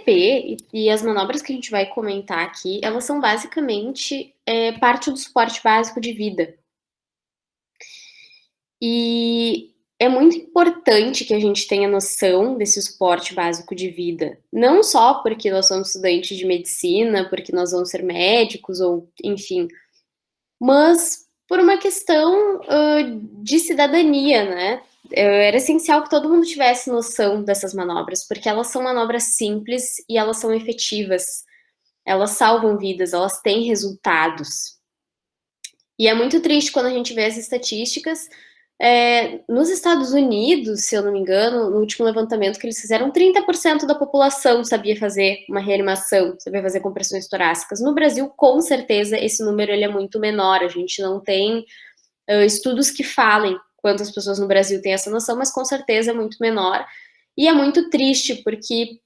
RCP e as manobras que a gente vai comentar aqui, elas são basicamente parte do suporte básico de vida. E é muito importante que a gente tenha noção desse suporte básico de vida, não só porque nós somos estudantes de medicina, porque nós vamos ser médicos ou enfim, mas por uma questão de cidadania, né? Era essencial que todo mundo tivesse noção dessas manobras, porque elas são manobras simples e elas são efetivas. Elas salvam vidas, elas têm resultados. E é muito triste quando a gente vê as estatísticas. Nos Estados Unidos, se eu não me engano, no último levantamento que eles fizeram, 30% da população sabia fazer uma reanimação, sabia fazer compressões torácicas. No Brasil, com certeza, esse número ele é muito menor. A gente não tem estudos que falem quantas pessoas no Brasil têm essa noção, mas com certeza é muito menor. E é muito triste, porque,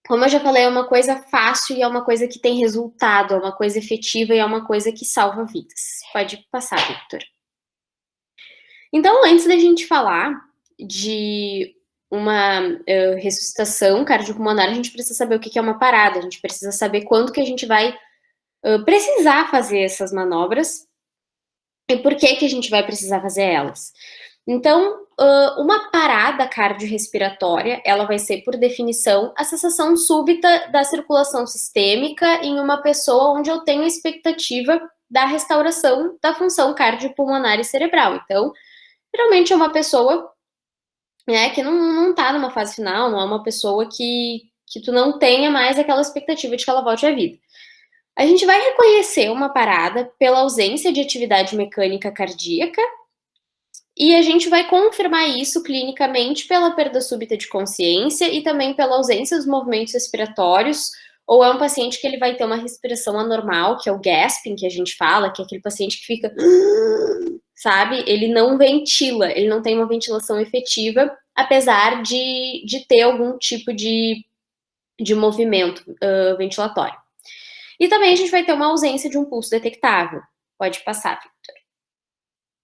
como eu já falei, é uma coisa fácil e é uma coisa que tem resultado, é uma coisa efetiva e é uma coisa que salva vidas. Pode passar, Victor. Então, antes da gente falar de uma ressuscitação cardiopulmonar, a gente precisa saber o que é uma parada, a gente precisa saber quando que a gente vai precisar fazer essas manobras e por que que a gente vai precisar fazer elas. Então, uma parada cardiorrespiratória, ela vai ser, por definição, a cessação súbita da circulação sistêmica em uma pessoa onde eu tenho a expectativa da restauração da função cardiopulmonar e cerebral. Então, geralmente é uma pessoa, né, que não tá numa fase final, não é uma pessoa que tu não tenha mais aquela expectativa de que ela volte à vida. A gente vai reconhecer uma parada pela ausência de atividade mecânica cardíaca e a gente vai confirmar isso clinicamente pela perda súbita de consciência e também pela ausência dos movimentos respiratórios, ou é um paciente que ele vai ter uma respiração anormal, que é o gasping, que a gente fala, que é aquele paciente que fica, sabe? Ele não ventila, ele não tem uma ventilação efetiva, apesar de ter algum tipo de movimento ventilatório. E também a gente vai ter uma ausência de um pulso detectável. Pode passar, Victor.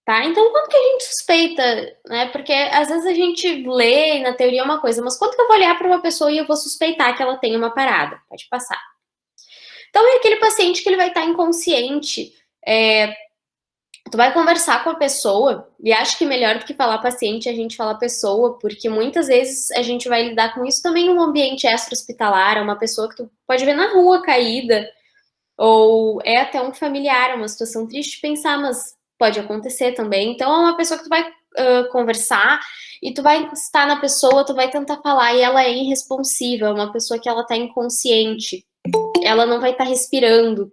Tá? Então, quando que a gente suspeita, né? Porque às vezes a gente lê na teoria uma coisa, mas quando que eu vou olhar para uma pessoa e eu vou suspeitar que ela tem uma parada? Pode passar. Então, é aquele paciente que ele vai estar inconsciente. Tu vai conversar com a pessoa, e acho que melhor do que falar paciente, a gente fala pessoa, porque muitas vezes a gente vai lidar com isso também num ambiente extra-hospitalar, uma pessoa que tu pode ver na rua caída, ou é até um familiar, uma situação triste de pensar, mas pode acontecer também. Então, é uma pessoa que tu vai conversar e tu vai encostar na pessoa, tu vai tentar falar e ela é irresponsiva, é uma pessoa que ela tá inconsciente, ela não vai estar respirando,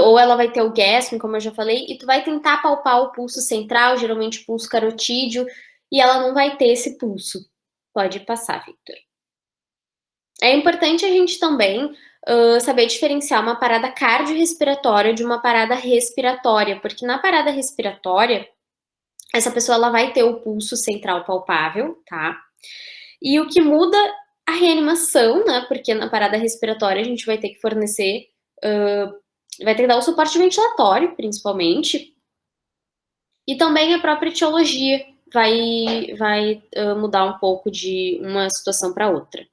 ou ela vai ter o gasping, como eu já falei, e tu vai tentar palpar o pulso central, geralmente o pulso carotídeo, e ela não vai ter esse pulso. Pode passar, Victor. É importante a gente também saber diferenciar uma parada cardiorrespiratória de uma parada respiratória, porque na parada respiratória, essa pessoa ela vai ter o pulso central palpável, tá? E o que muda a reanimação, né? Porque na parada respiratória a gente vai ter que fornecer, vai ter que dar o suporte ventilatório, principalmente, e também a própria etiologia vai mudar um pouco de uma situação para outra.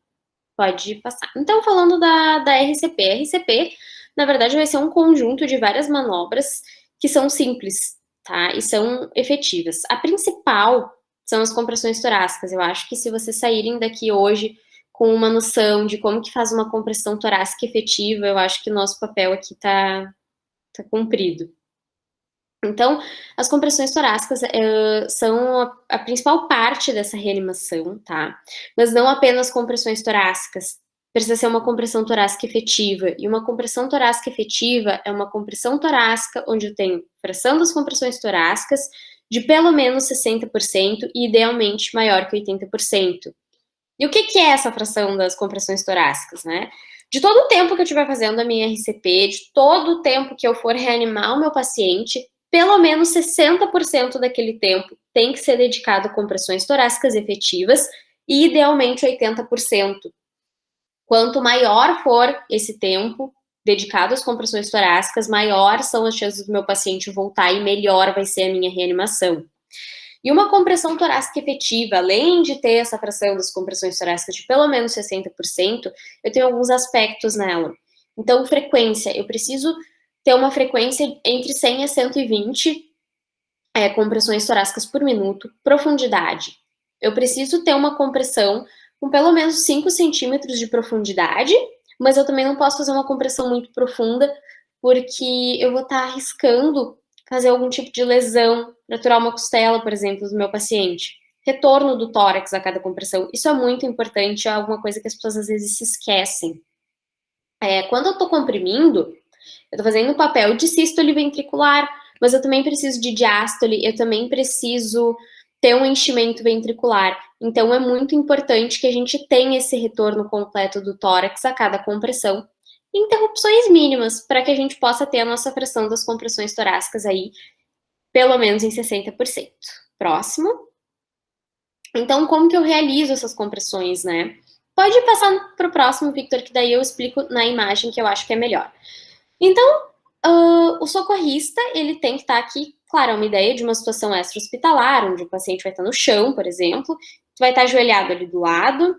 Pode passar. Então, falando da RCP. A RCP, na verdade, vai ser um conjunto de várias manobras que são simples, tá? E são efetivas. A principal são as compressões torácicas. Eu acho que se vocês saírem daqui hoje com uma noção de como que faz uma compressão torácica efetiva, eu acho que o nosso papel aqui tá cumprido. Então, as compressões torácicas são a principal parte dessa reanimação, tá? Mas não apenas compressões torácicas. Precisa ser uma compressão torácica efetiva. E uma compressão torácica efetiva é uma compressão torácica onde eu tenho fração das compressões torácicas de pelo menos 60% e idealmente maior que 80%. E o que é essa fração das compressões torácicas, né? De todo o tempo que eu estiver fazendo a minha RCP, de todo o tempo que eu for reanimar o meu paciente, pelo menos 60% daquele tempo tem que ser dedicado a compressões torácicas efetivas e idealmente 80%. Quanto maior for esse tempo dedicado às compressões torácicas, maior são as chances do meu paciente voltar e melhor vai ser a minha reanimação. E uma compressão torácica efetiva, além de ter essa fração das compressões torácicas de pelo menos 60%, eu tenho alguns aspectos nela. Então, frequência, eu preciso ter uma frequência entre 100 a 120 compressões torácicas por minuto. Profundidade, eu preciso ter uma compressão com pelo menos 5 centímetros de profundidade, mas eu também não posso fazer uma compressão muito profunda, porque eu vou estar arriscando fazer algum tipo de lesão, fraturar uma costela, por exemplo, do meu paciente. Retorno do tórax a cada compressão, isso é muito importante, é alguma coisa que as pessoas às vezes se esquecem. Quando eu estou comprimindo, eu estou fazendo o papel de sístole ventricular, mas eu também preciso de diástole, eu também preciso ter um enchimento ventricular. Então, é muito importante que a gente tenha esse retorno completo do tórax a cada compressão. Interrupções mínimas, para que a gente possa ter a nossa fração das compressões torácicas aí, pelo menos em 60%. Próximo. Então, como que eu realizo essas compressões, né? Pode passar para o próximo, Victor, que daí eu explico na imagem que eu acho que é melhor. Então, o socorrista, ele tem que estar aqui, claro, é uma ideia de uma situação extra-hospitalar, onde o paciente vai estar no chão, por exemplo, tu vai estar ajoelhado ali do lado,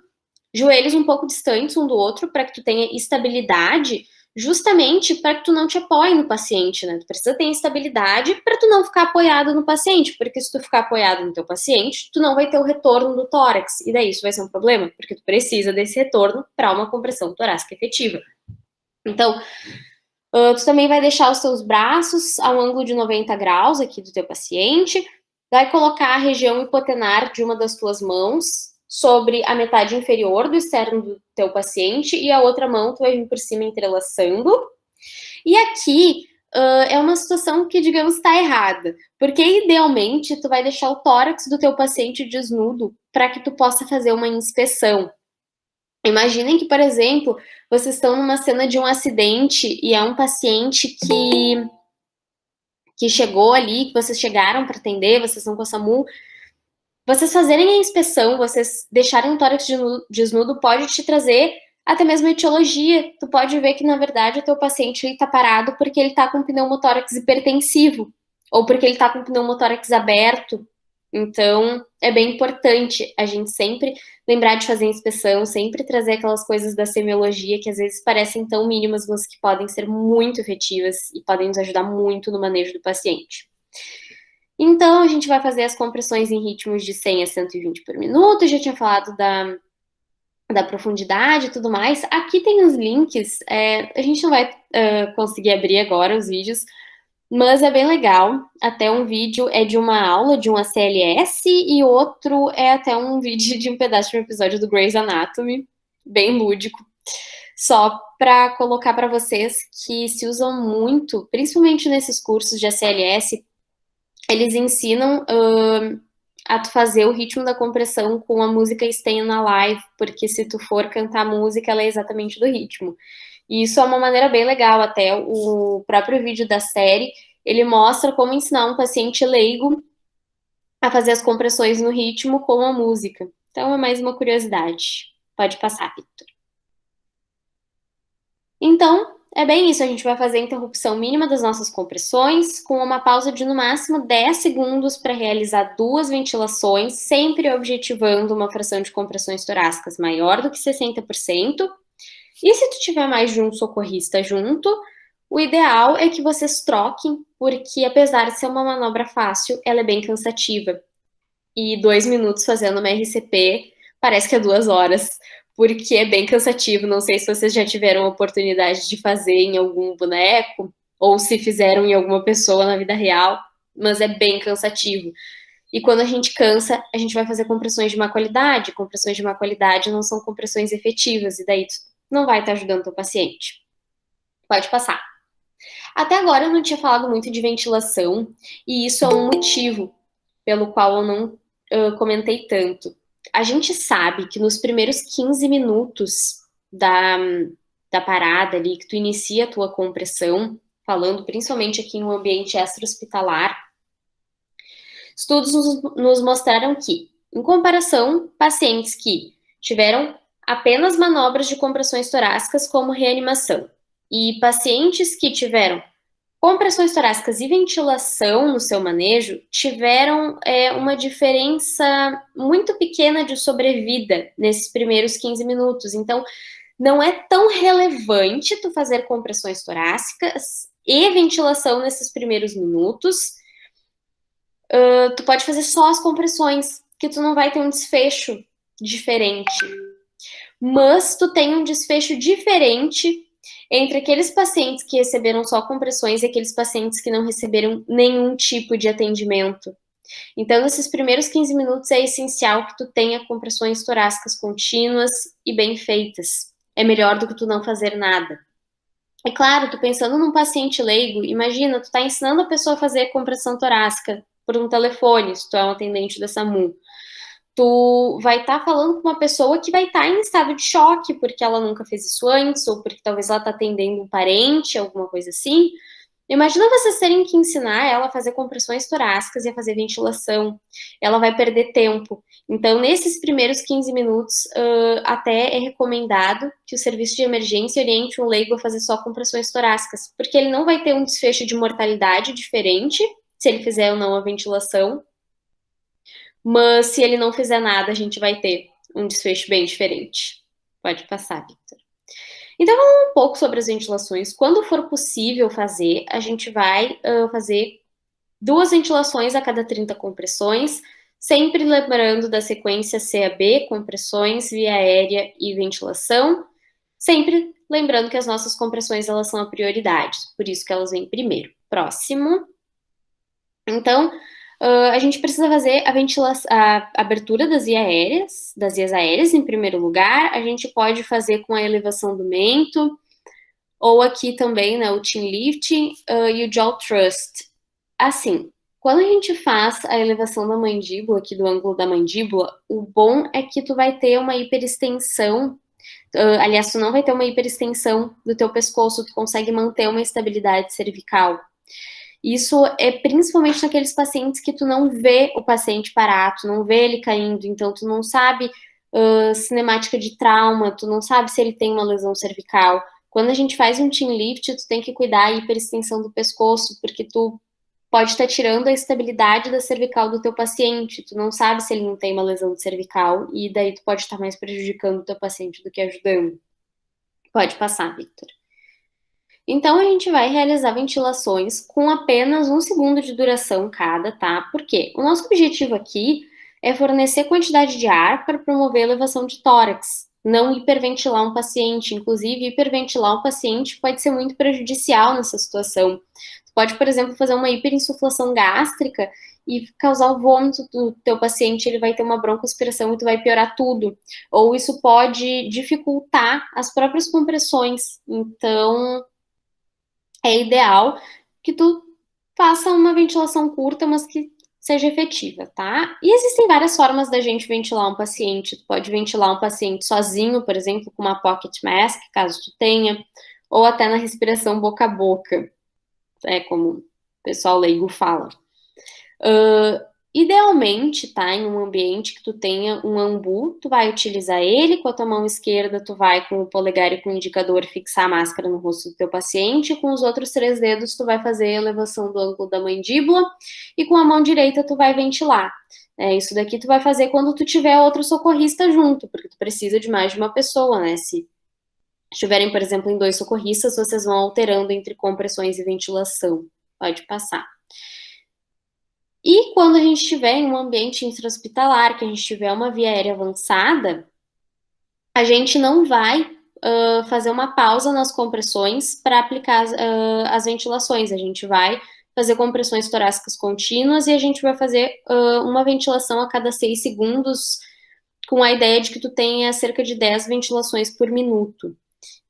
joelhos um pouco distantes um do outro, para que tu tenha estabilidade, justamente para que tu não te apoie no paciente, né? Tu precisa ter estabilidade para tu não ficar apoiado no paciente, porque se tu ficar apoiado no teu paciente, tu não vai ter o retorno do tórax, e daí isso vai ser um problema, porque tu precisa desse retorno para uma compressão torácica efetiva. Então, tu também vai deixar os teus braços a um ângulo de 90 graus aqui do teu paciente, vai colocar a região hipotenar de uma das tuas mãos sobre a metade inferior do externo do teu paciente e a outra mão tu vai vir por cima entrelaçando. E aqui é uma situação que, digamos, está errada, porque idealmente tu vai deixar o tórax do teu paciente desnudo para que tu possa fazer uma inspeção. Imaginem que, por exemplo, vocês estão numa cena de um acidente e é um paciente que chegou ali, que vocês chegaram para atender, vocês estão com a SAMU. Vocês fazerem a inspeção, vocês deixarem o tórax desnudo pode te trazer até mesmo etiologia. Tu pode ver que, na verdade, o teu paciente está parado porque ele está com pneumotórax hipertensivo ou porque ele está com pneumotórax aberto. Então, é bem importante a gente sempre lembrar de fazer a inspeção, sempre trazer aquelas coisas da semiologia que às vezes parecem tão mínimas, mas que podem ser muito efetivas e podem nos ajudar muito no manejo do paciente. Então, a gente vai fazer as compressões em ritmos de 100 a 120 por minuto. Eu já tinha falado da profundidade e tudo mais. Aqui tem os links. A gente não vai conseguir abrir agora os vídeos, mas é bem legal. Até um vídeo é de uma aula de um ACLS e outro é até um vídeo de um pedaço de um episódio do Grey's Anatomy, bem lúdico. Só para colocar para vocês que se usam muito, principalmente nesses cursos de ACLS, eles ensinam a tu fazer o ritmo da compressão com a música Staying Alive, porque se tu for cantar música, ela é exatamente do ritmo. E isso é uma maneira bem legal, até o próprio vídeo da série, ele mostra como ensinar um paciente leigo a fazer as compressões no ritmo com a música. Então é mais uma curiosidade. Pode passar, Victor. Então, é bem isso, a gente vai fazer a interrupção mínima das nossas compressões, com uma pausa de no máximo 10 segundos para realizar 2 ventilações, sempre objetivando uma fração de compressões torácicas maior do que 60%. E se tu tiver mais de um socorrista junto, o ideal é que vocês troquem, porque apesar de ser uma manobra fácil, ela é bem cansativa. E 2 minutos fazendo uma RCP parece que é 2 horas, porque é bem cansativo. Não sei se vocês já tiveram a oportunidade de fazer em algum boneco, ou se fizeram em alguma pessoa na vida real, mas é bem cansativo. E quando a gente cansa, a gente vai fazer compressões de má qualidade. Compressões de má qualidade não são compressões efetivas, e daí tu não vai estar ajudando o teu paciente. Pode passar. Até agora eu não tinha falado muito de ventilação, e isso é um motivo pelo qual eu não comentei tanto. A gente sabe que nos primeiros 15 minutos da parada ali, que tu inicia a tua compressão, falando principalmente aqui em um ambiente extra-hospitalar, estudos nos mostraram que, em comparação, pacientes que tiveram apenas manobras de compressões torácicas como reanimação e pacientes que tiveram Compressões torácicas e ventilação no seu manejo tiveram uma diferença muito pequena de sobrevida nesses primeiros 15 minutos. Então, não é tão relevante tu fazer compressões torácicas e ventilação nesses primeiros minutos. Tu pode fazer só as compressões, que tu não vai ter um desfecho diferente. Mas tu tem um desfecho diferente entre aqueles pacientes que receberam só compressões e aqueles pacientes que não receberam nenhum tipo de atendimento. Então, nesses primeiros 15 minutos é essencial que tu tenha compressões torácicas contínuas e bem feitas. É melhor do que tu não fazer nada. É claro, tu pensando num paciente leigo, imagina, tu tá ensinando a pessoa a fazer compressão torácica por um telefone, se tu é um atendente da SAMU. Tu vai estar falando com uma pessoa que vai estar em estado de choque, porque ela nunca fez isso antes, ou porque talvez ela tá atendendo um parente, alguma coisa assim. Imagina vocês terem que ensinar ela a fazer compressões torácicas e a fazer ventilação. Ela vai perder tempo. Então, nesses primeiros 15 minutos, até é recomendado que o serviço de emergência oriente um leigo a fazer só compressões torácicas, porque ele não vai ter um desfecho de mortalidade diferente, se ele fizer ou não a ventilação, mas se ele não fizer nada, a gente vai ter um desfecho bem diferente. Pode passar, Victor. Então, vamos um pouco sobre as ventilações. Quando for possível fazer, a gente vai fazer 2 ventilações a cada 30 compressões, sempre lembrando da sequência CAB, compressões, via aérea e ventilação, sempre lembrando que as nossas compressões elas são a prioridade, por isso que elas vêm primeiro. Próximo. Então, a gente precisa fazer a abertura das vias aéreas em primeiro lugar. A gente pode fazer com a elevação do mento, ou aqui também, né, o chin lift e o jaw thrust. Assim, quando a gente faz a elevação da mandíbula, aqui do ângulo da mandíbula, o bom é que tu vai ter uma hiperextensão, aliás, tu não vai ter uma hiperextensão do teu pescoço, tu consegue manter uma estabilidade cervical. Isso é principalmente naqueles pacientes que tu não vê o paciente parar, tu não vê ele caindo, então tu não sabe cinemática de trauma, tu não sabe se ele tem uma lesão cervical. Quando a gente faz um chin lift, tu tem que cuidar da hiperextensão do pescoço, porque tu pode estar tirando a estabilidade da cervical do teu paciente, tu não sabe se ele não tem uma lesão de cervical, e daí tu pode estar mais prejudicando o teu paciente do que ajudando. Pode passar, Victor. Então, a gente vai realizar ventilações com apenas 1 segundo de duração cada, tá? Por quê? O nosso objetivo aqui é fornecer quantidade de ar para promover a elevação de tórax, não hiperventilar um paciente. Inclusive, hiperventilar um paciente pode ser muito prejudicial nessa situação. Tu pode, por exemplo, fazer uma hiperinsuflação gástrica e causar o vômito do teu paciente, ele vai ter uma broncoaspiração e tu vai piorar tudo. Ou isso pode dificultar as próprias compressões. Então, é ideal que tu faça uma ventilação curta, mas que seja efetiva, tá? E existem várias formas da gente ventilar um paciente. Tu pode ventilar um paciente sozinho, por exemplo, com uma pocket mask, caso tu tenha, ou até na respiração boca a boca, como o pessoal leigo fala. Idealmente, tá, em um ambiente que tu tenha um ambu, tu vai utilizar ele com a tua mão esquerda, tu vai com o polegar e com o indicador fixar a máscara no rosto do teu paciente, e com os outros 3 dedos tu vai fazer a elevação do ângulo da mandíbula, e com a mão direita tu vai ventilar. Isso daqui tu vai fazer quando tu tiver outro socorrista junto, porque tu precisa de mais de uma pessoa, né? Se estiverem, por exemplo, em 2 socorristas, vocês vão alternando entre compressões e ventilação. Pode passar. E quando a gente estiver em um ambiente intra-hospitalar, que a gente tiver uma via aérea avançada, a gente não vai fazer uma pausa nas compressões para aplicar as ventilações. A gente vai fazer compressões torácicas contínuas e a gente vai fazer uma ventilação a cada 6 segundos, com a ideia de que tu tenha cerca de 10 ventilações por minuto.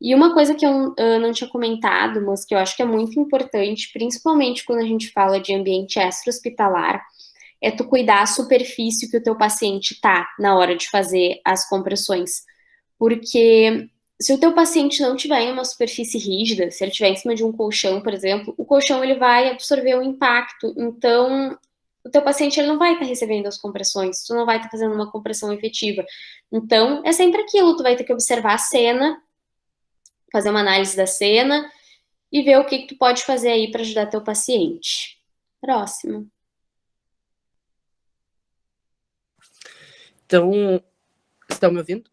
E uma coisa que eu não tinha comentado, mas que eu acho que é muito importante, principalmente quando a gente fala de ambiente extra-hospitalar, é tu cuidar a superfície que o teu paciente tá na hora de fazer as compressões. Porque se o teu paciente não tiver em uma superfície rígida, se ele estiver em cima de um colchão, por exemplo, o colchão ele vai absorver o impacto. Então, o teu paciente ele não vai estar recebendo as compressões, tu não vai estar fazendo uma compressão efetiva. Então, é sempre aquilo, tu vai ter que observar a cena, fazer uma análise da cena e ver o que tu pode fazer aí para ajudar teu paciente. Próximo. Então, estão me ouvindo?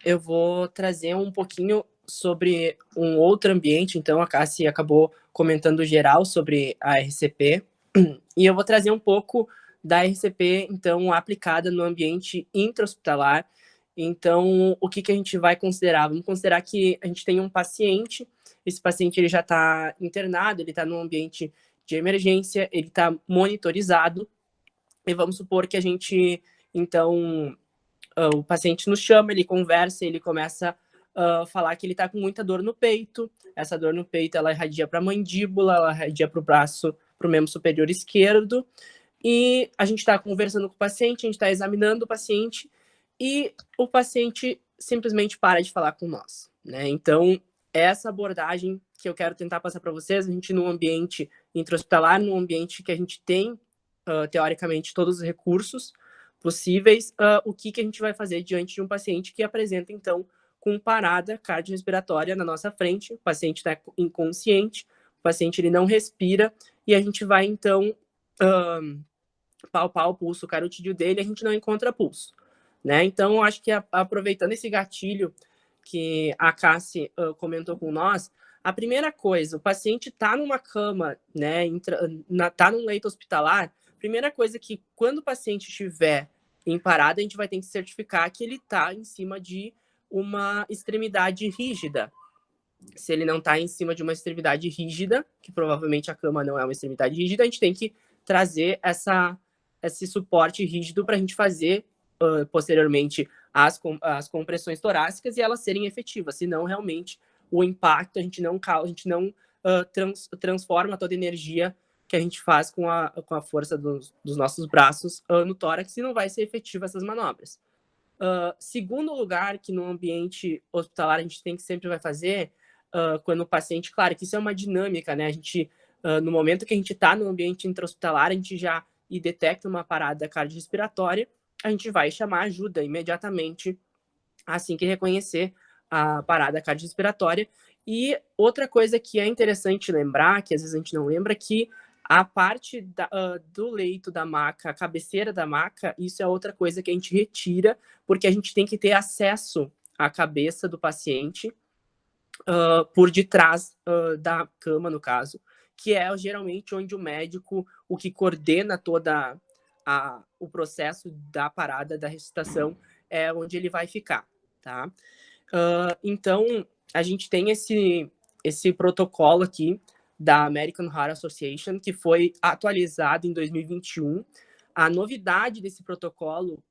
Eu vou trazer um pouquinho sobre um outro ambiente. Então, a Cassie acabou comentando geral sobre a RCP, e eu vou trazer um pouco da RCP, então, aplicada no ambiente intra-hospitalar. Então, o que a gente vai considerar? Vamos considerar que a gente tem um paciente, esse paciente ele já está internado, ele está num ambiente de emergência, ele está monitorizado, e vamos supor que a gente, então, o paciente nos chama, ele conversa, ele começa a falar que ele está com muita dor no peito. Essa dor no peito, ela irradia para a mandíbula, ela irradia para o braço, para o membro superior esquerdo. E a gente está conversando com o paciente, a gente está examinando o paciente e o paciente simplesmente para de falar com nós, né? Então, essa abordagem que eu quero tentar passar para vocês, a gente num ambiente intra-hospitalar, num ambiente que a gente tem, teoricamente, todos os recursos possíveis, o que a gente vai fazer diante de um paciente que apresenta, então, com parada cardiorrespiratória na nossa frente, o paciente está inconsciente, o paciente ele não respira, e a gente vai, então, palpar o pulso carotídeo dele, a gente não encontra pulso, né? Então, acho que aproveitando esse gatilho que a Cassie comentou com nós, a primeira coisa, o paciente está numa cama, né, está num leito hospitalar, primeira coisa que quando o paciente estiver em parada, a gente vai ter que certificar que ele está em cima de uma extremidade rígida. Se ele não está em cima de uma extremidade rígida, que provavelmente a cama não é uma extremidade rígida, a gente tem que trazer esse suporte rígido para a gente fazer posteriormente as compressões torácicas e elas serem efetivas, senão realmente o impacto a gente não transforma toda a energia que a gente faz com a força dos nossos braços no tórax e não vai ser efetiva essas manobras. Segundo lugar que no ambiente hospitalar a gente tem que sempre vai fazer, quando o paciente, claro que isso é uma dinâmica, né? A gente, no momento que a gente está no ambiente intra-hospitalar, a gente já detecta uma parada cardiorrespiratória, a gente vai chamar ajuda imediatamente assim que reconhecer a parada cardiorrespiratória. E outra coisa que é interessante lembrar, que às vezes a gente não lembra, que a parte do leito da maca, a cabeceira da maca, isso é outra coisa que a gente retira, porque a gente tem que ter acesso à cabeça do paciente por detrás da cama, no caso, que é geralmente onde o médico, o que coordena toda o processo da parada, da ressuscitação, é onde ele vai ficar, tá? Então, a gente tem esse protocolo aqui da American Heart Association, que foi atualizado em 2021. A novidade desse protocolo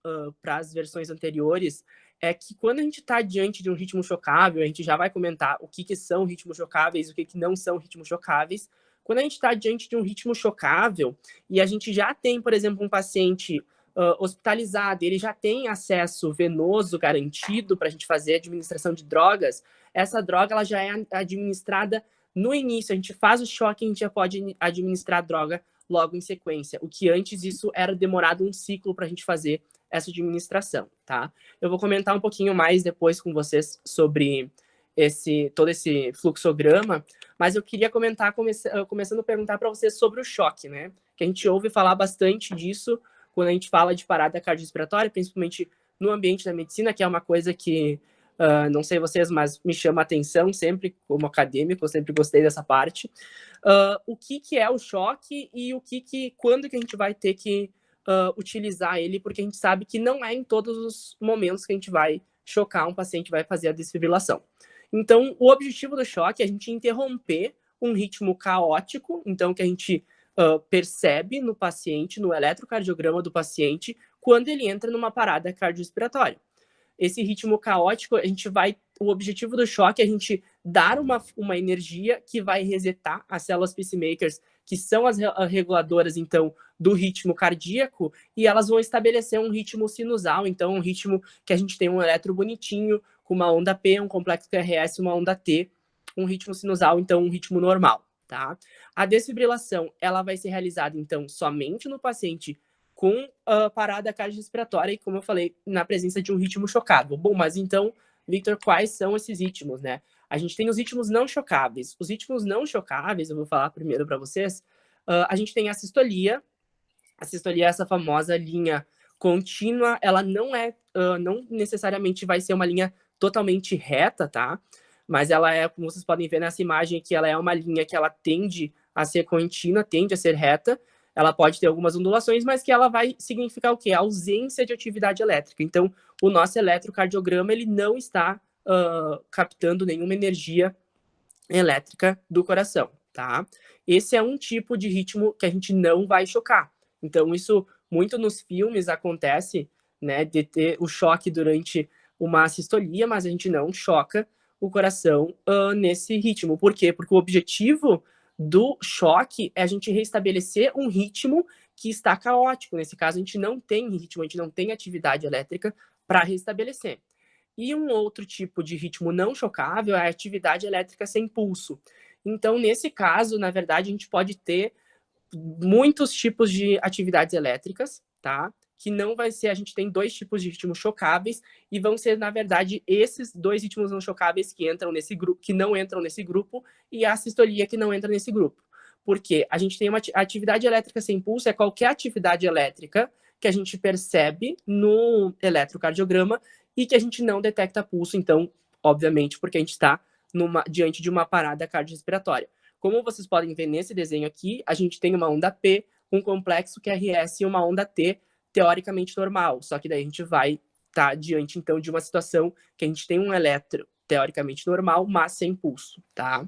para as versões anteriores é que quando a gente está diante de um ritmo chocável, a gente já vai comentar o que são ritmos chocáveis, o que não são ritmos chocáveis. Quando a gente está diante de um ritmo chocável e a gente já tem, por exemplo, um paciente hospitalizado, ele já tem acesso venoso garantido para a gente fazer administração de drogas, essa droga ela já é administrada no início, a gente faz o choque e a gente já pode administrar a droga logo em sequência, o que antes isso era demorado um ciclo para a gente fazer essa administração, tá? Eu vou comentar um pouquinho mais depois com vocês sobre todo esse fluxograma, mas eu queria comentar, começando a perguntar para vocês sobre o choque, né? Que a gente ouve falar bastante disso quando a gente fala de parada cardiorrespiratória, principalmente no ambiente da medicina, que é uma coisa que, não sei vocês, mas me chama a atenção sempre, como acadêmico, eu sempre gostei dessa parte. O que é o choque e quando que a gente vai ter que utilizar ele, porque a gente sabe que não é em todos os momentos que a gente vai chocar um paciente, vai fazer a desfibrilação. Então, o objetivo do choque é a gente interromper um ritmo caótico, então que a gente percebe no paciente, no eletrocardiograma do paciente, quando ele entra numa parada cardiorrespiratória. Esse ritmo caótico, o objetivo do choque é a gente dar uma energia que vai resetar as células pacemakers, que são as reguladoras, então, do ritmo cardíaco, e elas vão estabelecer um ritmo sinusal, então, um ritmo que a gente tem um eletro bonitinho, com uma onda P, um complexo QRS, uma onda T, um ritmo sinusal, então, um ritmo normal, tá? A desfibrilação, ela vai ser realizada, então, somente no paciente com parada cardiorrespiratória e, como eu falei, na presença de um ritmo chocado. Bom, mas então, Victor, quais são esses ritmos, né? A gente tem os ritmos não chocáveis. Os ritmos não chocáveis, eu vou falar primeiro para vocês, a gente tem a sistolia. A sistolia é essa famosa linha contínua, ela não necessariamente vai ser uma linha totalmente reta, tá? Mas ela é, como vocês podem ver nessa imagem aqui, ela é uma linha que ela tende a ser contínua, tende a ser reta. Ela pode ter algumas ondulações, mas que ela vai significar o quê? A ausência de atividade elétrica. Então, o nosso eletrocardiograma, ele não está captando nenhuma energia elétrica do coração, tá? Esse é um tipo de ritmo que a gente não vai chocar. Então, isso muito nos filmes acontece, né, de ter o choque durante uma sistolia, mas a gente não choca o coração nesse ritmo. Por quê? Porque o objetivo do choque é a gente restabelecer um ritmo que está caótico. Nesse caso, a gente não tem ritmo, a gente não tem atividade elétrica para restabelecer. E um outro tipo de ritmo não chocável é a atividade elétrica sem pulso. Então, nesse caso, na verdade, a gente pode ter muitos tipos de atividades elétricas, tá? Que não vai ser, a gente tem dois tipos de ritmos chocáveis e vão ser, na verdade, esses dois ritmos não chocáveis que entram nesse grupo, que não entram nesse grupo, e a sistolia que não entra nesse grupo. Porque a gente tem uma atividade elétrica sem pulso, é qualquer atividade elétrica que a gente percebe no eletrocardiograma e que a gente não detecta pulso, então, obviamente, porque a gente está diante de uma parada cardiorrespiratória. Como vocês podem ver nesse desenho aqui, a gente tem uma onda P, um complexo QRS e uma onda T teoricamente normal. Só que daí a gente vai estar diante, então, de uma situação que a gente tem um eletro teoricamente normal, mas sem pulso, tá?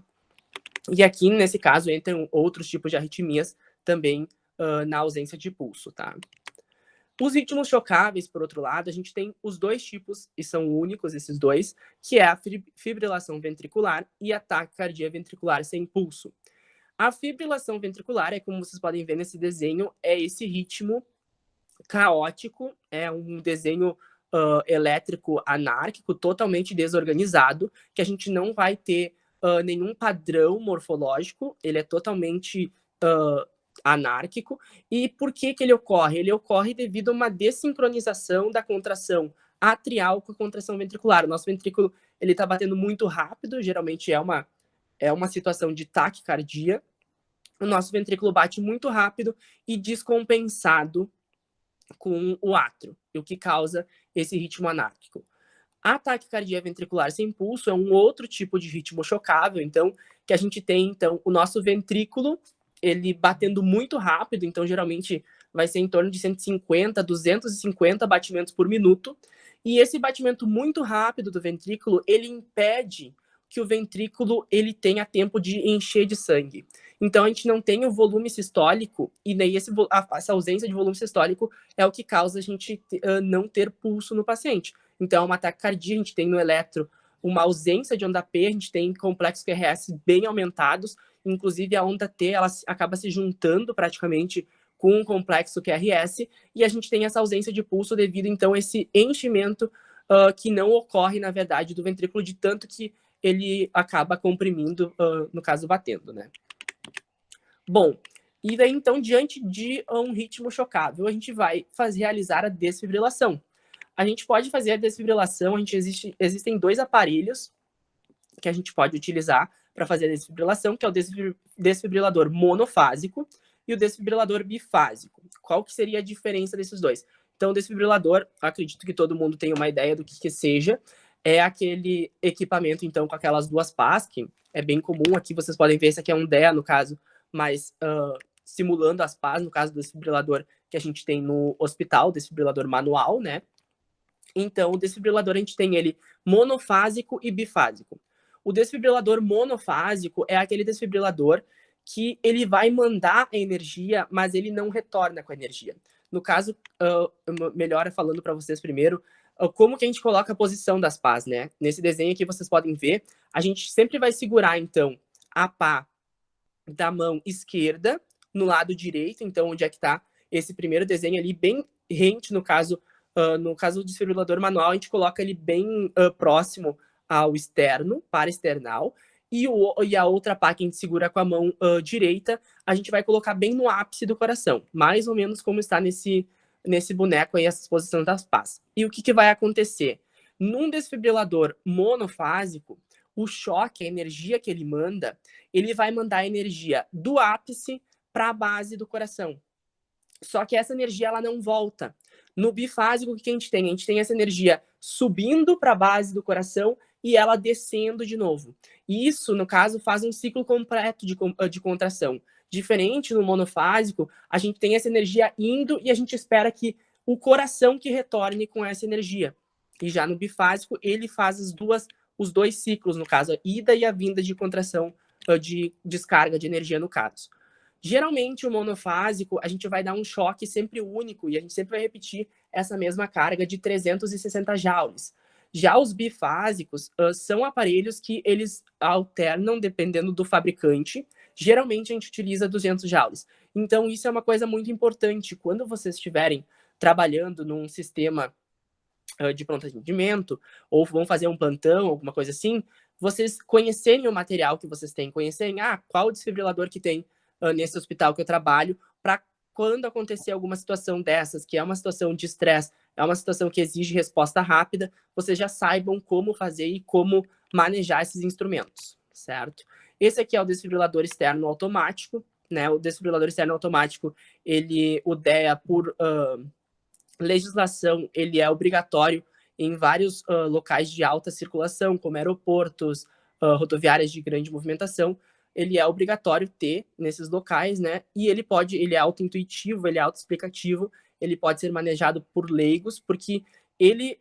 E aqui, nesse caso, entram outros tipos de arritmias também na ausência de pulso, tá? Os ritmos chocáveis, por outro lado, a gente tem os dois tipos, e são únicos esses dois, que é a fibrilação ventricular e a taquicardia ventricular sem pulso. A fibrilação ventricular é, como vocês podem ver nesse desenho, é esse ritmo caótico, é um desenho elétrico anárquico, totalmente desorganizado, que a gente não vai ter nenhum padrão morfológico, ele é totalmente anárquico. E por que ele ocorre? Ele ocorre devido a uma dessincronização da contração atrial com a contração ventricular. O nosso ventrículo ele está batendo muito rápido, geralmente é uma situação de taquicardia. O nosso ventrículo bate muito rápido e descompensado com o átrio, o que causa esse ritmo anárquico. A taquicardia ventricular sem pulso é um outro tipo de ritmo chocável, então, que a gente tem, então, o nosso ventrículo, ele batendo muito rápido, então, geralmente, vai ser em torno de 150, 250 batimentos por minuto, e esse batimento muito rápido do ventrículo, ele impede que o ventrículo, ele tenha tempo de encher de sangue. Então, a gente não tem o volume sistólico, e daí essa ausência de volume sistólico é o que causa a gente não ter pulso no paciente. Então, uma taquicardia, a gente tem no eletro uma ausência de onda P, a gente tem complexos QRS bem aumentados, inclusive a onda T, ela acaba se juntando praticamente com um complexo QRS, e a gente tem essa ausência de pulso devido, então, a esse enchimento que não ocorre, na verdade, do ventrículo, de tanto que ele acaba comprimindo, no caso, batendo, né? Bom, e daí, então, diante de um ritmo chocável, a gente vai realizar a desfibrilação. A gente pode fazer a desfibrilação, existem dois aparelhos que a gente pode utilizar para fazer a desfibrilação, que é o desfibrilador monofásico e o desfibrilador bifásico. Qual que seria a diferença desses dois? Então, o desfibrilador, acredito que todo mundo tem uma ideia do que seja, é aquele equipamento, então, com aquelas duas pás, que é bem comum, aqui vocês podem ver, esse aqui é um DEA, no caso, mas simulando as pás, no caso do desfibrilador que a gente tem no hospital, desfibrilador manual, né? Então, o desfibrilador, a gente tem ele monofásico e bifásico. O desfibrilador monofásico é aquele desfibrilador que ele vai mandar a energia, mas ele não retorna com a energia. No caso, melhor falando para vocês primeiro, como que a gente coloca a posição das pás, né? Nesse desenho aqui vocês podem ver, a gente sempre vai segurar, então, a pá da mão esquerda no lado direito, então, onde é que está esse primeiro desenho ali, bem rente, no caso do desfibrilador manual, a gente coloca ele bem próximo ao externo, para-external, e a outra pá que a gente segura com a mão direita, a gente vai colocar bem no ápice do coração, mais ou menos como está nesse boneco aí, essa posição das pás. E o que vai acontecer? Num desfibrilador monofásico, o choque, a energia que ele manda, ele vai mandar a energia do ápice para a base do coração. Só que essa energia ela não volta. No bifásico, o que a gente tem? A gente tem essa energia subindo para a base do coração e ela descendo de novo. E isso, no caso, faz um ciclo completo de contração. Diferente no monofásico, a gente tem essa energia indo e a gente espera que o coração que retorne com essa energia. E já no bifásico, ele faz os dois ciclos, no caso, a ida e a vinda de contração, de descarga de energia, no caso. Geralmente, o monofásico, a gente vai dar um choque sempre único e a gente sempre vai repetir essa mesma carga de 360 joules. Já os bifásicos são aparelhos que eles alternam dependendo do fabricante. Geralmente, a gente utiliza 200 joules. Então, isso é uma coisa muito importante. Quando vocês estiverem trabalhando num sistema de pronto atendimento, ou vão fazer um plantão, alguma coisa assim, vocês conhecerem o material que vocês têm, conhecerem qual o desfibrilador que tem nesse hospital que eu trabalho, para quando acontecer alguma situação dessas, que é uma situação de estresse, é uma situação que exige resposta rápida, vocês já saibam como fazer e como manejar esses instrumentos, certo? Esse aqui é o desfibrilador externo automático, né? O desfibrilador externo automático, o DEA, por legislação, ele é obrigatório em vários locais de alta circulação, como aeroportos, rodoviárias de grande movimentação. Ele é obrigatório ter nesses locais, né? E ele é auto-intuitivo, ele é auto-explicativo, ele pode ser manejado por leigos, porque ele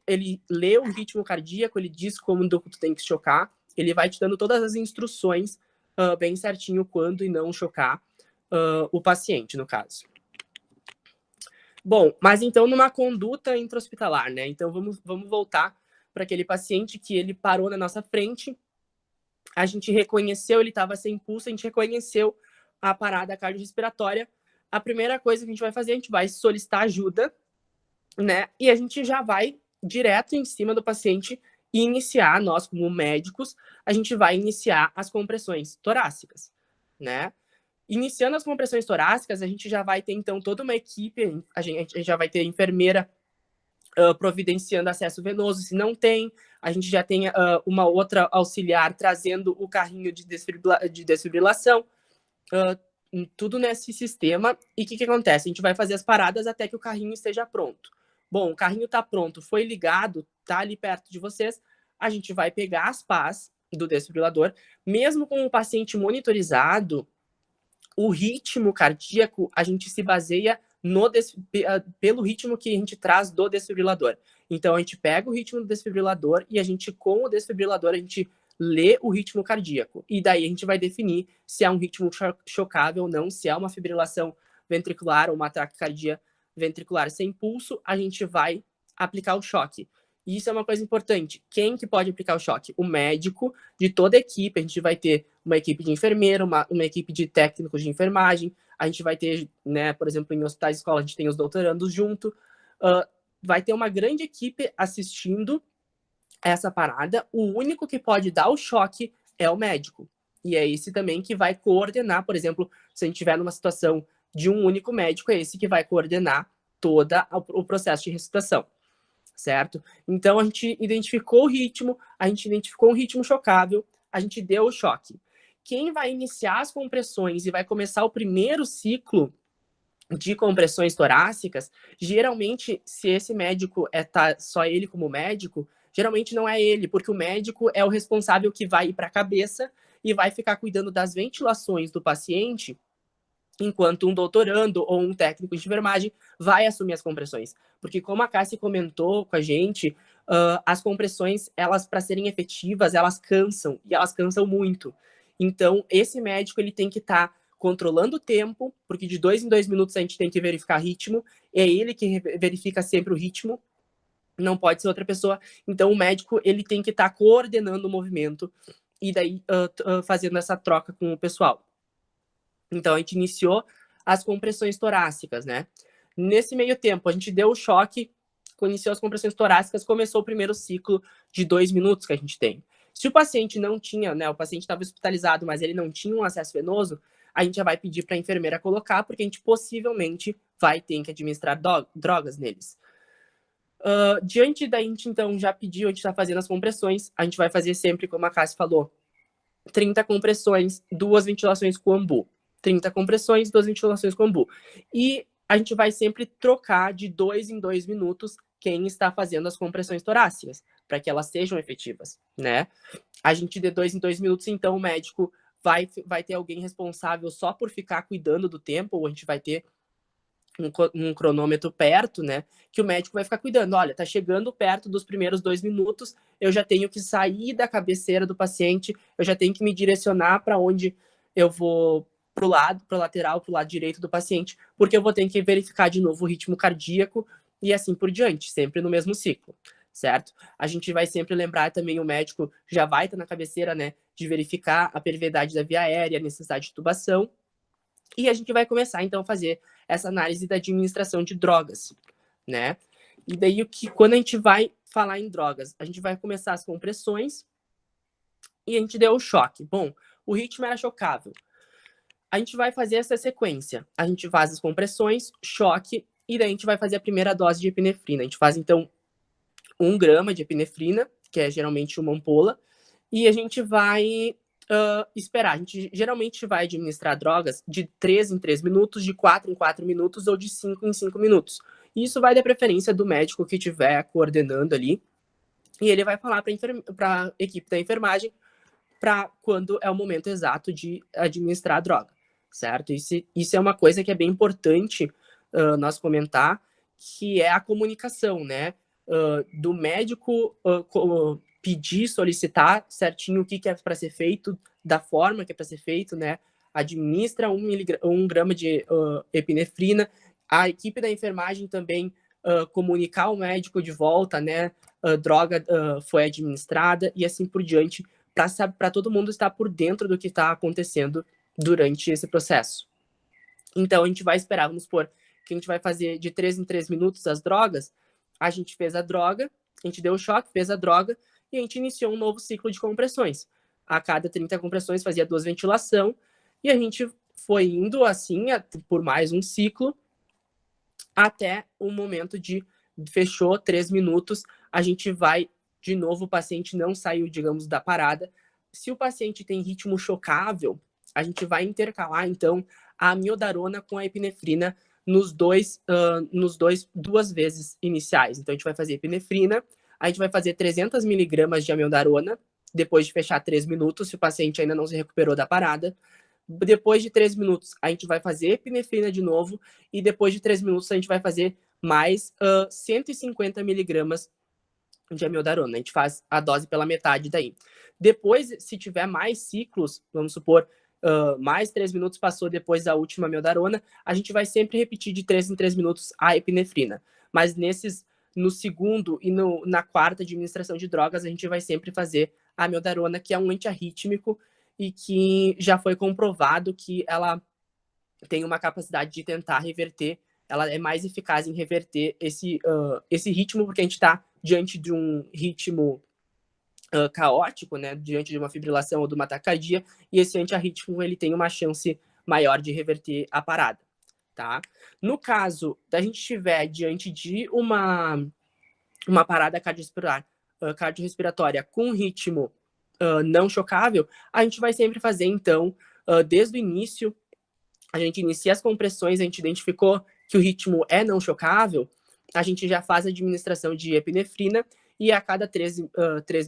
lê o ritmo cardíaco, ele diz como o ducto tem que chocar, ele vai te dando todas as instruções bem certinho quando e não chocar o paciente, no caso. Bom, mas então numa conduta intra-hospitalar, né? Então vamos voltar para aquele paciente que ele parou na nossa frente, a gente reconheceu, ele estava sem pulso, a gente reconheceu a parada cardiorrespiratória. A primeira coisa que a gente vai fazer, a gente vai solicitar ajuda, né? E a gente já vai direto em cima do paciente e iniciar, nós como médicos, a gente vai iniciar as compressões torácicas, né? Iniciando as compressões torácicas, a gente já vai ter, então, toda uma equipe, a gente já vai ter enfermeira providenciando acesso venoso, se não tem, a gente já tem uma outra auxiliar trazendo o carrinho de desfibrilação, tudo nesse sistema. E o que acontece? A gente vai fazer as paradas até que o carrinho esteja pronto. Bom, o carrinho está pronto, foi ligado, está ali perto de vocês, a gente vai pegar as pás do desfibrilador, mesmo com o paciente monitorizado, o ritmo cardíaco, a gente se baseia pelo ritmo que a gente traz do desfibrilador. Então, a gente pega o ritmo do desfibrilador e a gente, com o desfibrilador, a gente lê o ritmo cardíaco. E daí a gente vai definir se é um ritmo chocável ou não, se é uma fibrilação ventricular ou uma taquicardia ventricular sem pulso, a gente vai aplicar o choque. E isso é uma coisa importante. Quem que pode aplicar o choque? O médico de toda a equipe. A gente vai ter uma equipe de enfermeiro, uma equipe de técnicos de enfermagem. A gente vai ter, né, por exemplo, em hospitais e escolas, a gente tem os doutorandos junto. Vai ter uma grande equipe assistindo essa parada. O único que pode dar o choque é o médico. E é esse também que vai coordenar, por exemplo, se a gente estiver numa situação de um único médico, é esse que vai coordenar todo o processo de ressuscitação. Certo? Então, a gente identificou o ritmo, a gente identificou um ritmo chocável, a gente deu o choque. Quem vai iniciar as compressões e vai começar o primeiro ciclo de compressões torácicas, geralmente, se esse médico só ele como médico, geralmente não é ele, porque o médico é o responsável que vai ir para a cabeça e vai ficar cuidando das ventilações do paciente, enquanto um doutorando ou um técnico de enfermagem vai assumir as compressões. Porque como a Cássia comentou com a gente, as compressões, elas para serem efetivas, elas cansam, e elas cansam muito. Então, esse médico, ele tem que estar controlando o tempo, porque de 2 em 2 minutos a gente tem que verificar ritmo, é ele que verifica sempre o ritmo, não pode ser outra pessoa. Então, o médico, ele tem que estar coordenando o movimento, e daí fazendo essa troca com o pessoal. Então, a gente iniciou as compressões torácicas, né? Nesse meio tempo, a gente deu o choque, iniciou as compressões torácicas, começou o primeiro ciclo de 2 minutos que a gente tem. Se o paciente não tinha, né, o paciente estava hospitalizado, mas ele não tinha um acesso venoso, a gente já vai pedir para a enfermeira colocar, porque a gente possivelmente vai ter que administrar drogas neles. Diante da gente, então, já pediu, a gente está fazendo as compressões, a gente vai fazer sempre, como a Cassi falou, 30 compressões, 2 ventilações com ambu. 30 compressões, 2 ventilações com ambu. E a gente vai sempre trocar de 2 em 2 minutos quem está fazendo as compressões torácicas, para que elas sejam efetivas, né? A gente, de 2 em 2 minutos, então, o médico vai ter alguém responsável só por ficar cuidando do tempo, ou a gente vai ter um cronômetro perto, né? Que o médico vai ficar cuidando. Olha, tá chegando perto dos primeiros 2 minutos, eu já tenho que sair da cabeceira do paciente, eu já tenho que me direcionar para onde eu vou, pro lado, pro lateral, pro lado direito do paciente, porque eu vou ter que verificar de novo o ritmo cardíaco e assim por diante, sempre no mesmo ciclo, certo? A gente vai sempre lembrar também, o médico já vai estar na cabeceira, né, de verificar a perviedade da via aérea, a necessidade de tubação, e a gente vai começar, então, a fazer essa análise da administração de drogas, né? E daí, quando a gente vai falar em drogas, a gente vai começar as compressões e a gente deu o choque. Bom, o ritmo era chocável. A gente vai fazer essa sequência. A gente faz as compressões, choque, e daí a gente vai fazer a primeira dose de epinefrina. A gente faz, então, 1 grama de epinefrina, que é geralmente uma ampola, e a gente vai esperar. A gente geralmente vai administrar drogas de 3 em 3 minutos, de 4 em 4 minutos ou de 5 em 5 minutos. Isso vai da preferência do médico que estiver coordenando ali. E ele vai falar para a equipe da enfermagem para quando é o momento exato de administrar a droga, certo? Isso é uma coisa que é bem importante nós comentar, que é a comunicação, né? Do médico pedir, solicitar certinho o que é para ser feito, da forma que é para ser feito, né? Administra 1 grama de epinefrina, a equipe da enfermagem também comunicar ao médico de volta, né? Droga foi administrada e assim por diante, para todo mundo estar por dentro do que está acontecendo durante esse processo. Então, a gente vai esperar, vamos supor, que a gente vai fazer de 3 em 3 minutos as drogas, a gente fez a droga, a gente deu o choque, fez a droga, e a gente iniciou um novo ciclo de compressões. A cada 30 compressões fazia 2 ventilação, e a gente foi indo assim por mais um ciclo, até o momento de fechou 3 minutos, a gente vai, de novo, o paciente não saiu, digamos, da parada. Se o paciente tem ritmo chocável, a gente vai intercalar, então, a amiodarona com a epinefrina nos dois 2 vezes iniciais. Então, a gente vai fazer epinefrina, a gente vai fazer 300 miligramas de amiodarona, depois de fechar 3 minutos, se o paciente ainda não se recuperou da parada. Depois de 3 minutos, a gente vai fazer epinefrina de novo, e depois de 3 minutos, a gente vai fazer mais 150 miligramas de amiodarona. A gente faz a dose pela metade daí. Depois, se tiver mais ciclos, vamos supor, mais 3 minutos passou depois da última amiodarona, a gente vai sempre repetir de 3 em 3 minutos a epinefrina. Mas no segundo e na quarta administração de drogas, a gente vai sempre fazer a amiodarona, que é um antiarrítmico e que já foi comprovado que ela tem uma capacidade de tentar reverter, ela é mais eficaz em reverter esse ritmo, porque a gente está diante de um ritmo caótico, né, diante de uma fibrilação ou de uma taquicardia, e esse antiarrítmico ele tem uma chance maior de reverter a parada, tá? No caso da gente estiver diante de uma parada cardiorrespiratória com ritmo não chocável, a gente vai sempre fazer, então, desde o início, a gente inicia as compressões, a gente identificou que o ritmo é não chocável, a gente já faz a administração de epinefrina, e a cada 3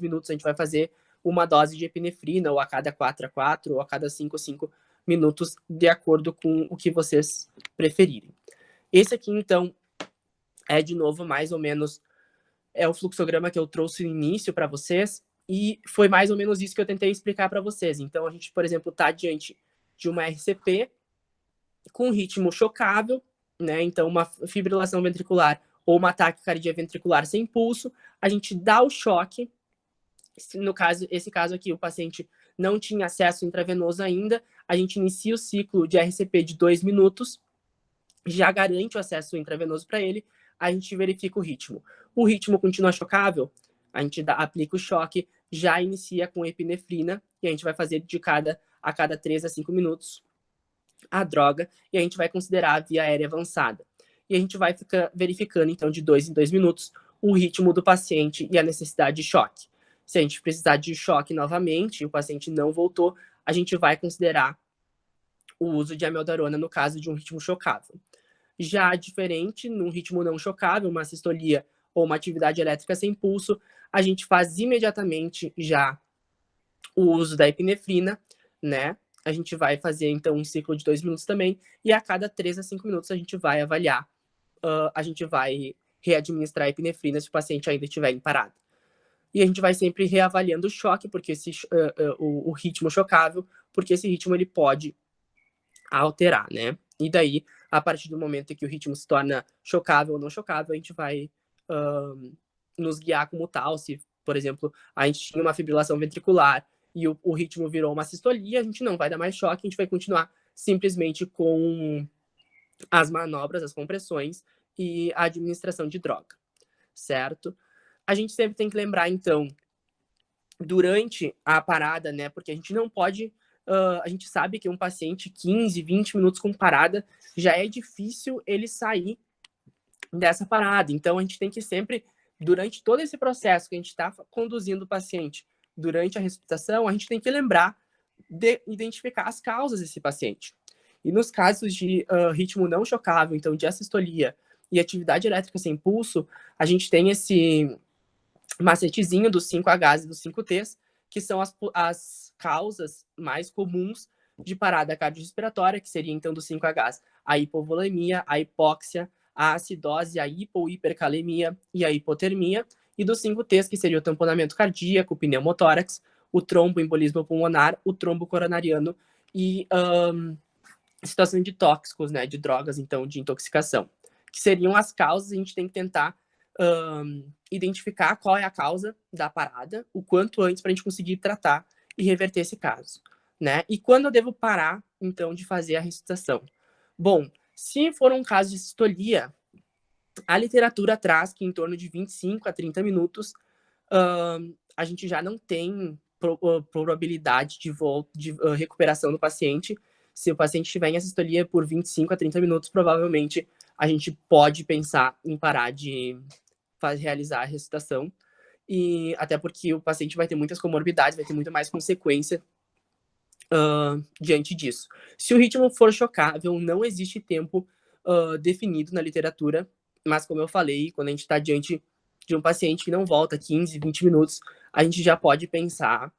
minutos a gente vai fazer uma dose de epinefrina, ou a cada 4 a 4, ou a cada 5 a 5 minutos, de acordo com o que vocês preferirem. Esse aqui, então, é, de novo, mais ou menos, é o fluxograma que eu trouxe no início para vocês, e foi mais ou menos isso que eu tentei explicar para vocês. Então, a gente, por exemplo, está diante de uma RCP com ritmo chocável, né? Então, uma fibrilação ventricular ou uma taquicardia ventricular sem pulso, a gente dá o choque. No caso, esse caso aqui, o paciente não tinha acesso intravenoso ainda, a gente inicia o ciclo de RCP de 2 minutos, já garante o acesso intravenoso para ele, a gente verifica o ritmo. O ritmo continua chocável, a gente aplica o choque, já inicia com epinefrina, e a gente vai fazer a cada 3 a 5 minutos a droga, e a gente vai considerar a via aérea avançada. E a gente vai ficar verificando, então, de 2 em 2 minutos, o ritmo do paciente e a necessidade de choque. Se a gente precisar de choque novamente e o paciente não voltou, a gente vai considerar o uso de amiodarona no caso de um ritmo chocável. Já diferente, num ritmo não chocável, uma sistolia ou uma atividade elétrica sem pulso, a gente faz imediatamente já o uso da epinefrina, né? A gente vai fazer, então, um ciclo de 2 minutos também, e a cada 3 a 5 minutos a gente vai avaliar, a gente vai readministrar a epinefrina se o paciente ainda estiver em parada. E a gente vai sempre reavaliando o choque, porque o ritmo chocável, porque esse ritmo ele pode alterar, né? E daí, a partir do momento em que o ritmo se torna chocável ou não chocável, a gente vai nos guiar como tal. Se, por exemplo, a gente tinha uma fibrilação ventricular e o ritmo virou uma sistolia, a gente não vai dar mais choque, a gente vai continuar simplesmente com as manobras, as compressões e a administração de droga, certo? A gente sempre tem que lembrar, então, durante a parada, né? Porque a gente não pode. A gente sabe que um paciente 15, 20 minutos com parada já é difícil ele sair dessa parada. Então, a gente tem que sempre, durante todo esse processo que a gente está conduzindo o paciente durante a ressuscitação, a gente tem que lembrar de identificar as causas desse paciente. E nos casos de ritmo não chocável, então de assistolia e atividade elétrica sem pulso, a gente tem esse macetezinho dos 5Hs e dos 5Ts, que são as causas mais comuns de parada cardiorrespiratória, que seria então dos 5Hs, a hipovolemia, a hipóxia, a acidose, a hipo ou hipercalemia e a hipotermia, e dos 5Ts, que seria o tamponamento cardíaco, o pneumotórax, o tromboembolismo pulmonar, o trombo coronariano e situação de tóxicos, né, de drogas, então, de intoxicação, que seriam as causas. A gente tem que tentar identificar qual é a causa da parada o quanto antes para a gente conseguir tratar e reverter esse caso, né? E quando eu devo parar, então, de fazer a ressuscitação? Bom, se for um caso de sistolia, a literatura traz que em torno de 25 a 30 minutos a gente já não tem probabilidade de recuperação do paciente. Se o paciente estiver em assistolia por 25 a 30 minutos, provavelmente a gente pode pensar em parar de realizar a ressuscitação, e até porque o paciente vai ter muitas comorbidades, vai ter muito mais consequência diante disso. Se o ritmo for chocável, não existe tempo definido na literatura, mas como eu falei, quando a gente está diante de um paciente que não volta 15, 20 minutos, a gente já pode pensar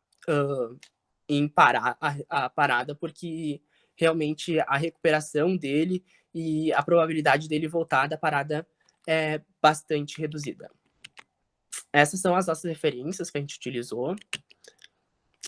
em parar a parada, porque realmente a recuperação dele e a probabilidade dele voltar da parada é bastante reduzida. Essas são as nossas referências que a gente utilizou.